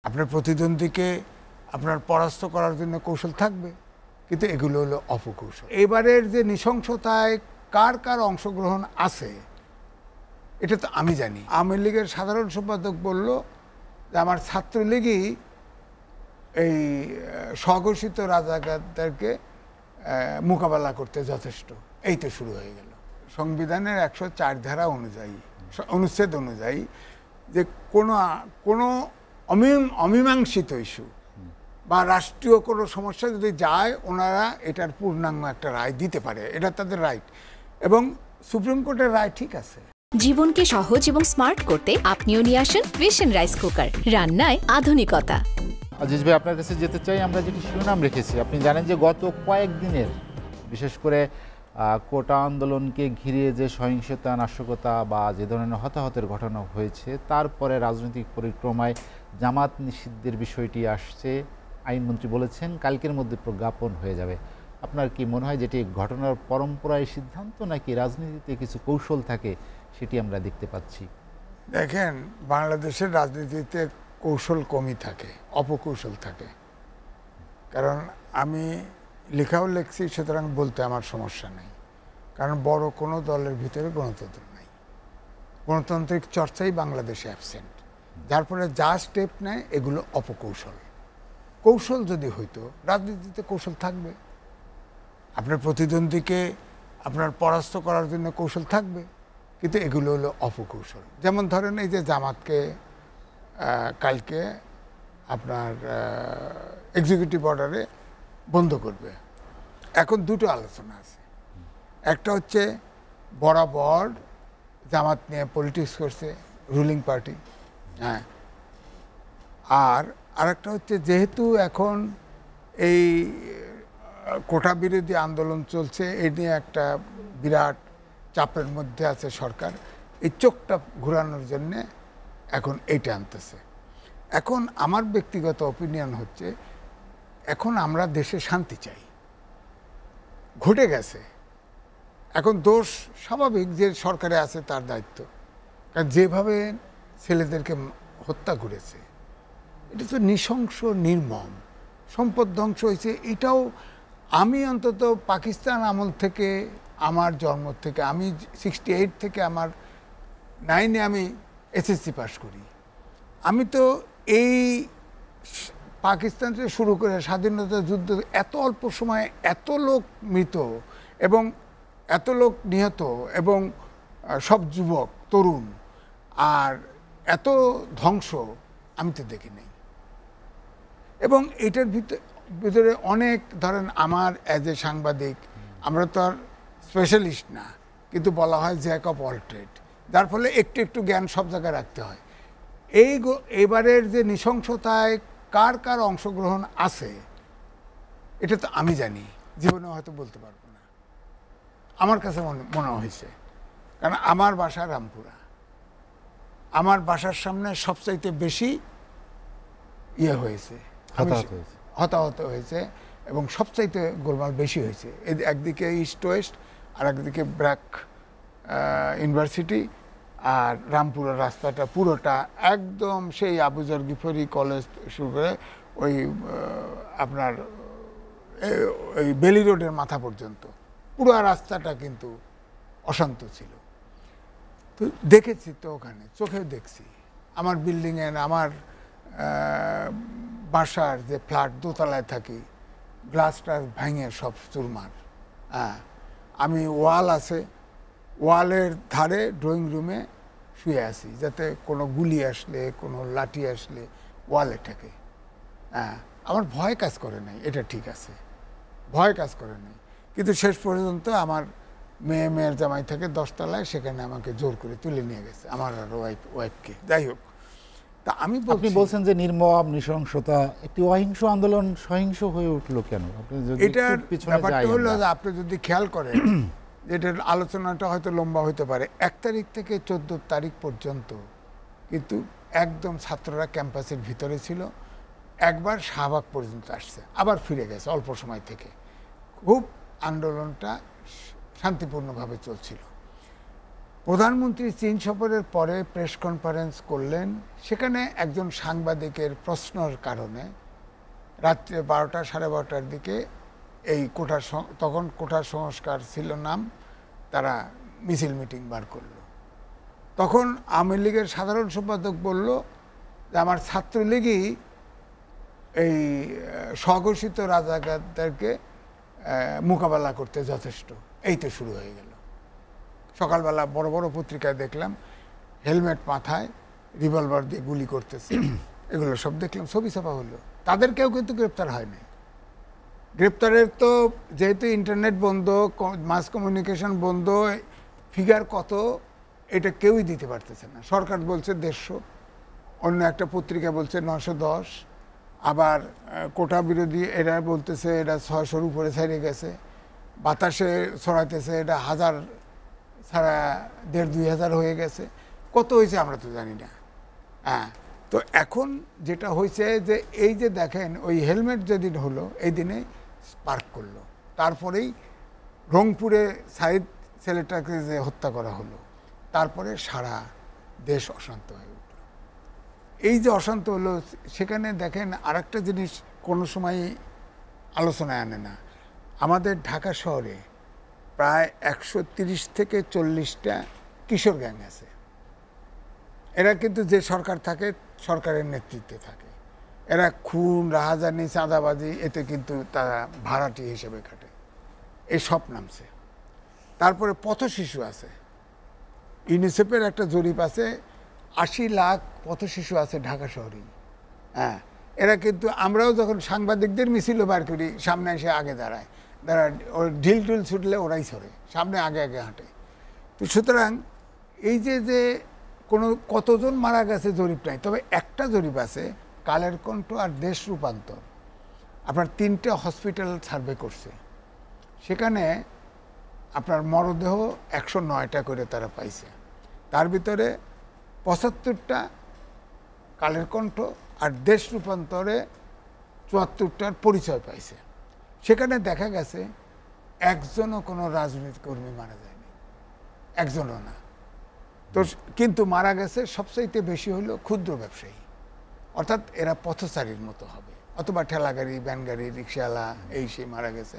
আপনার প্রতিদ্বন্দ্বীকে আপনার পরাস্ত করার জন্য কৌশল থাকবে, কিন্তু এগুলো হলো অপকৌশল। এবারের যে নৃশংসতায় কার কার অংশগ্রহণ আছে এটা তো আমি জানি। আওয়ামী লীগের সাধারণ সম্পাদক বলল যে আমার ছাত্রলীগই এই স্বঘোষিত রাজাকারদেরকে মোকাবেলা করতে যথেষ্ট। এই তো শুরু হয়ে গেল। সংবিধানের 104 ধারা অনুযায়ী, অনুচ্ছেদ অনুযায়ী, যে কোনো অমীমাংসিত ইস্যু বা রাষ্ট্রীয় কোনো সমস্যা যদি যায়, ওনারা এটার পূর্ণাঙ্গ একটা রায় দিতে পারে, এটা তাদের রাইট, এবং সুপ্রিম কোর্টের রায় ঠিক আছে। জীবনকে সহজ এবং স্মার্ট করতে আপনিও নিয়ে আসেন ভিশন রাইস কুকার, রান্নায় আধুনিকতা। আজিজ ভাই, আপনার কাছে যেতে চাই। আমরা যেটি শিরোনাম রেখেছি, আপনি জানেন যে গত কয়েকদিনের, বিশেষ করে কোটা আন্দোলনকে ঘিরে যে সহিংসতা, নাশকতা বা যে ধরনের হতাহতের ঘটনা হয়েছে, তারপরে রাজনৈতিক পরিক্রমায় জামাত নিষিদ্ধের বিষয়টি আসছে। আইনমন্ত্রী বলেছেন কালকের মধ্যে প্রজ্ঞাপন হয়ে যাবে। আপনার কি মনে হয় যেটি ঘটনার পরম্পরায় সিদ্ধান্ত, নাকি রাজনীতিতে কিছু কৌশল থাকে, সেটি আমরা দেখতে পাচ্ছি? দেখেন, বাংলাদেশের রাজনীতিতে কৌশল কমই থাকে, অপকৌশল থাকে। কারণ আমি লেখাও লিখছি, সুতরাং বলতে আমার সমস্যা নেই। কারণ বড় কোনো দলের ভিতরে গণতন্ত্র নাই, গণতান্ত্রিক চর্চাই বাংলাদেশে অ্যাবসেন্ট। যার ফলে যা স্টেপ নেয় এগুলো অপকৌশল। কৌশল যদি হইতো, রাজনীতিতে কৌশল থাকবে। আপনার প্রতিদ্বন্দ্বীকে আপনার পরাস্ত করার জন্য কৌশল থাকবে, কিন্তু এগুলো হলো অপকৌশল। যেমন ধরেন, এই যে জামাতকে কালকে আপনার এক্সিকিউটিভ অর্ডারে বন্ধ করবে, এখন দুটো আলোচনা আছে। একটা হচ্ছে বরাবর জামাত নিয়ে পলিটিক্স করছে রুলিং পার্টি, হ্যাঁ। আর আরেকটা হচ্ছে, যেহেতু এখন এই কোটা বিরোধী আন্দোলন চলছে, এই নিয়ে একটা বিরাট চাপের মধ্যে আছে সরকার, এই চোখটা ঘোরানোর জন্যে এখন এইটা আনতেছে। এখন আমার ব্যক্তিগত অপিনিয়ন হচ্ছে, এখন আমরা দেশে শান্তি চাই। ঘটে গেছে, এখন দোষ স্বাভাবিক যে সরকারে আছে, তার দায়িত্ব। কারণ যেভাবে ছেলেদেরকে হত্যা করেছে, এটা তো নৃশংস, নির্মম, সম্পদ ধ্বংস হয়েছে। এটাও আমি অন্তত পাকিস্তান আমল থেকে, আমার জন্ম থেকে, আমি 68 থেকে আমার 9-এ আমি এসএসসি পাস করি। আমি তো এই পাকিস্তান থেকে শুরু করে স্বাধীনতা যুদ্ধ, এত অল্প সময়ে এত লোক মৃত এবং এত লোক নিহত, এবং সব যুবক, তরুণ, আর এত ধ্বংস আমি তো দেখি নাই। এবং এটার ভিতরে অনেক, ধরেন আমার অ্যাজ এ সাংবাদিক, আমরা তো আর স্পেশালিস্ট না, কিন্তু বলা হয় জ্যাক অফ অল ট্রেড, যার ফলে একটু একটু জ্ঞান সব জায়গায় রাখতে হয়। এবারের যে নৃশংসতায় কার কার অংশগ্রহণ আছে এটা তো আমি জানি, জীবনে হয়তো বলতে পারবো না। আমার কাছে মনে হয়েছে, কারণ আমার বাসা রামপুরা, আমার বাসার সামনে সবচাইতে বেশি ইয়ে হয়েছে, হতাহত হয়েছে, এবং সবচাইতে গোলমাল বেশি হয়েছে। একদিকে ইস্ট ওয়েস্ট, আর একদিকে ব্র্যাক ইউনিভার্সিটি, আর রামপুরা রাস্তাটা পুরোটা একদম সেই আবুজার গিফরি কলেজ শুরু করে ওই আপনার ওই বেলি রোডের মাথা পর্যন্ত পুরো রাস্তাটা কিন্তু অশান্ত ছিল। তো দেখেছি তো, ওখানে চোখেও দেখছি। আমার বিল্ডিংয়ের, আমার বাসার যে ফ্ল্যাট, দোতলায় থাকি, গ্লাসটা ভেঙে সব চুরমার। হ্যাঁ, আমি ওয়াল আছে, ওয়ালের ধারে ড্রয়িং রুমে শুয়ে আছি, যাতে কোনো গুলি আসলে, কোনো লাঠি আসলে ওয়ালে ঠেকে। হ্যাঁ, আমার ভয় কাজ করে নাই, এটা ঠিক আছে, ভয় কাজ করে নাই। কিন্তু শেষ পর্যন্ত আমার মেয়ের জামাই থাকে 10 তলায়, সেখানে আমাকে জোর করে তুলে নিয়ে গেছে, আমার আর ওয়াইফকে। যাই হোক, তা আপনি বলছেন যে নির্মম নৃশংসতা, একটি অহিংস আন্দোলন সহিংস হয়ে উঠলো কেন? এটার ব্যাপারটা হলো যে, আপনি যদি খেয়াল করেন, এটার আলোচনাটা হয়তো লম্বা হতে পারে। 1 তারিখ থেকে 14 তারিখ পর্যন্ত কিন্তু একদম ছাত্ররা ক্যাম্পাসের ভিতরে ছিল। একবার শাহবাগ পর্যন্ত আসছে, আবার ফিরে গেছে অল্প সময় থেকে। খুব আন্দোলনটা শান্তিপূর্ণভাবে চলছিল। প্রধানমন্ত্রী চীন সফরের পরে প্রেস কনফারেন্স করলেন, সেখানে একজন সাংবাদিকের প্রশ্নের কারণে রাত্রে 12টা 12:30টার দিকে এই তখন কোটা সংস্কার ছিল নাম, তারা মিছিল মিটিং বার করলো। তখন আওয়ামী লীগের সাধারণ সম্পাদক বলল যে আমার ছাত্রলীগই এই স্বঘোষিত রাজাকারদেরকে মোকাবেলা করতে যথেষ্ট। এই তো শুরু হয়ে গেল। সকালবেলা বড় বড় পত্রিকায় দেখলাম হেলমেট মাথায় রিভলভার দিয়ে গুলি করতেছে, এগুলো সব দেখলাম, ছবি ছাপা হলো। তাদের কেউ কিন্তু গ্রেপ্তার হয়নি। গ্রেপ্তারের তো যেহেতু ইন্টারনেট বন্ধ, মাস কমিউনিকেশন বন্ধ, ফিগার কত এটা কেউই দিতে পারতেছে না। সরকার বলছে 150, অন্য একটা পত্রিকা বলছে 910, আবার কোটা বিরোধী এরা বলতেছে এটা 600-র উপরে ছাড়িয়ে গেছে, বাতাসে ছড়াইতেছে এটা 1000 ছাড়া 1500-2000 হয়ে গেছে। কত হয়েছে আমরা তো জানি না। হ্যাঁ, তো এখন যেটা হয়েছে যে এই যে দেখেন ওই হেলমেট যেদিন হলো এই দিনে স্পার্ক করলো, তারপরেই রংপুরে সাইদ ছেলেটাকে যে হত্যা করা হলো, তারপরে সারা দেশ অশান্ত হয়ে উঠল। এই যে অশান্ত হলো, সেখানে দেখেন আরেকটা জিনিস কোনো সময় আলোচনায় আনে না। আমাদের ঢাকা শহরে প্রায় 130 থেকে 40টা কিশোর গ্যাং আছে। এরা কিন্তু যে সরকার থাকে সরকারের নেতৃত্বে থাকে। এরা খুন, রাহাজানি, চাঁদাবাজি এতে কিন্তু তারা ভাড়াটি হিসেবে কাটে। এই সব নামছে। তারপরে পথ শিশু আছে। ইউনিসেফের একটা জরিপ আছে, 80 লাখ পথ শিশু আছে ঢাকা শহরেই। হ্যাঁ, এরা কিন্তু আমরাও যখন সাংবাদিকদের মিছিল বার করি, সামনে এসে আগে দাঁড়ায়, ঢিল টুল ছুটলে ওরাই ছড়ে, সামনে আগে আগে হাঁটে। তো সুতরাং এই যে কতজন মারা গেছে জরিপ নাই, তবে একটা জরিপ আছে, কালের কণ্ঠ আর দেশ রূপান্তর, আপনার 3টে হসপিটাল সার্ভে করছে। সেখানে আপনার মরদেহ 109টা করে তারা পাইছে। তার ভিতরে 75টা কালের কণ্ঠ আর দেশ রূপান্তরে 74টার পরিচয় পাইছে। সেখানে দেখা গেছে একজনও কোনো রাজনৈতিক কর্মী মারা যায়নি, একজনও না। তো কিন্তু মারা গেছে সবচাইতে বেশি হলো ক্ষুদ্র ব্যবসায়ী, অর্থাৎ এরা পথচারীর মতো হবে, অথবা ঠেলাগাড়ি, ভ্যানগাড়ি, রিক্সাওয়ালা, এই সেই মারা গেছে।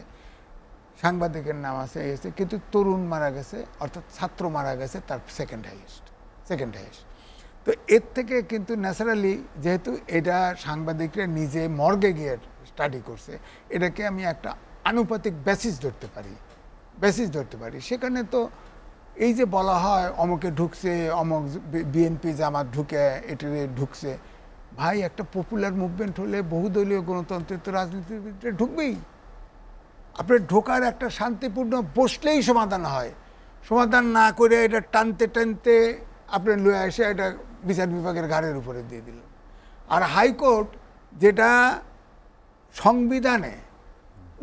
সাংবাদিকের নাম আছে, এসে কিন্তু তরুণ মারা গেছে, অর্থাৎ ছাত্র মারা গেছে, তার সেকেন্ড হাইয়েস্ট। তো এর থেকে কিন্তু ন্যাচারালি, যেহেতু এটা সাংবাদিকরা নিজে মর্গে গিয়ে স্টাডি করছে, এটাকে আমি একটা আনুপাতিক বেসিস ধরতে পারি। সেখানে তো এই যে বলা হয় অমুকে ঢুকছে, অমুক বিএনপি জামাত ঢুকে এটারে ঢুকছে, ভাই একটা পপুলার মুভমেন্ট হলে বহুদলীয় গণতন্ত্রের তো রাজনীতিবিদরা ঢুকবেই। আপনার ঢোকার একটা শান্তিপূর্ণ বসলেই সমাধান হয়, সমাধান না করে এটা টানতে টানতে আপনার লয়ে এসে এটা বিচার বিভাগের ঘাড়ের উপরে দিয়ে দিল। আর হাইকোর্ট যেটা সংবিধানে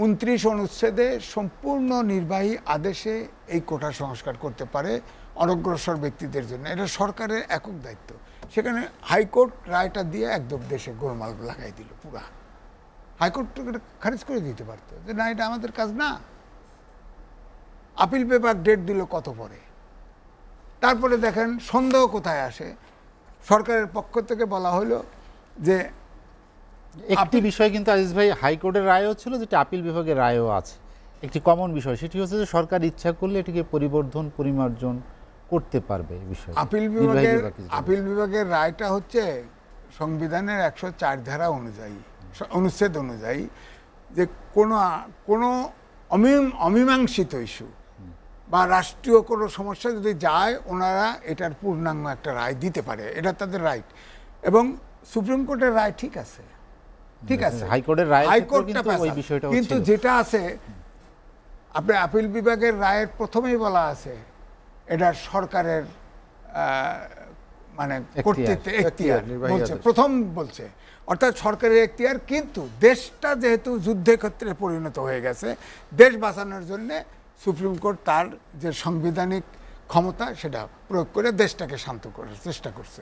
29 অনুচ্ছেদে সম্পূর্ণ নির্বাহী আদেশে এই কোটা সংস্কার করতে পারে অনগ্রসর ব্যক্তিদের জন্য, এটা সরকারের একক দায়িত্ব। সেখানে হাইকোর্ট রায়টা দিয়ে একদম দেশে গোলমাল লাগাই দিল পুরা। হাইকোর্ট খারিজ করে দিতে পারতো যে না, এটা আমাদের কাজ না। আপিল পেপার ডেট দিল কত পরে। তারপরে দেখেন সন্দেহ কোথায় আসে, সরকারের পক্ষ থেকে বলা হলো যে একটি বিষয় কিন্তু আজিজ ভাই, হাইকোর্টের রায়ও ছিল, যেটা আপিল বিভাগের রায়ও আছে, একটি কমন বিষয়, সেটি হচ্ছে যে সরকার ইচ্ছা করলে এটিকে পরিমার্জন করতে পারবে। বিষয় আপিল বিভাগের রায়টা হচ্ছে সংবিধানের 104 ধারা অনুযায়ী, অনুচ্ছেদ অনুযায়ী, যে কোনো অমীমাংসিত ইস্যু বা রাষ্ট্রীয় কোনো সমস্যা যদি যায়, ওনারা এটার পূর্ণাঙ্গ একটা রায় দিতে পারে, এটা তাদের রাইট। এবং সুপ্রিম কোর্টের রায় ঠিক আছে, হাইকোর্টের রায়, কিন্তু যেটা আছে আপনার আপিল বিভাগের রায়ের প্রথমেই বলা আছে এটা সরকারের মানে কর্তৃত্ব, এখতিয়ার বলছে, প্রথম বলছে, অর্থাৎ সরকারের এখতিয়ার। কিন্তু দেশটা যেহেতু যুদ্ধক্ষেত্রে পরিণত হয়ে গেছে, দেশ বাঁচানোর জন্য সুপ্রিম কোর্ট তার যে সাংবিধানিক ক্ষমতা সেটা প্রয়োগ করে দেশটাকে শান্ত করার চেষ্টা করছে।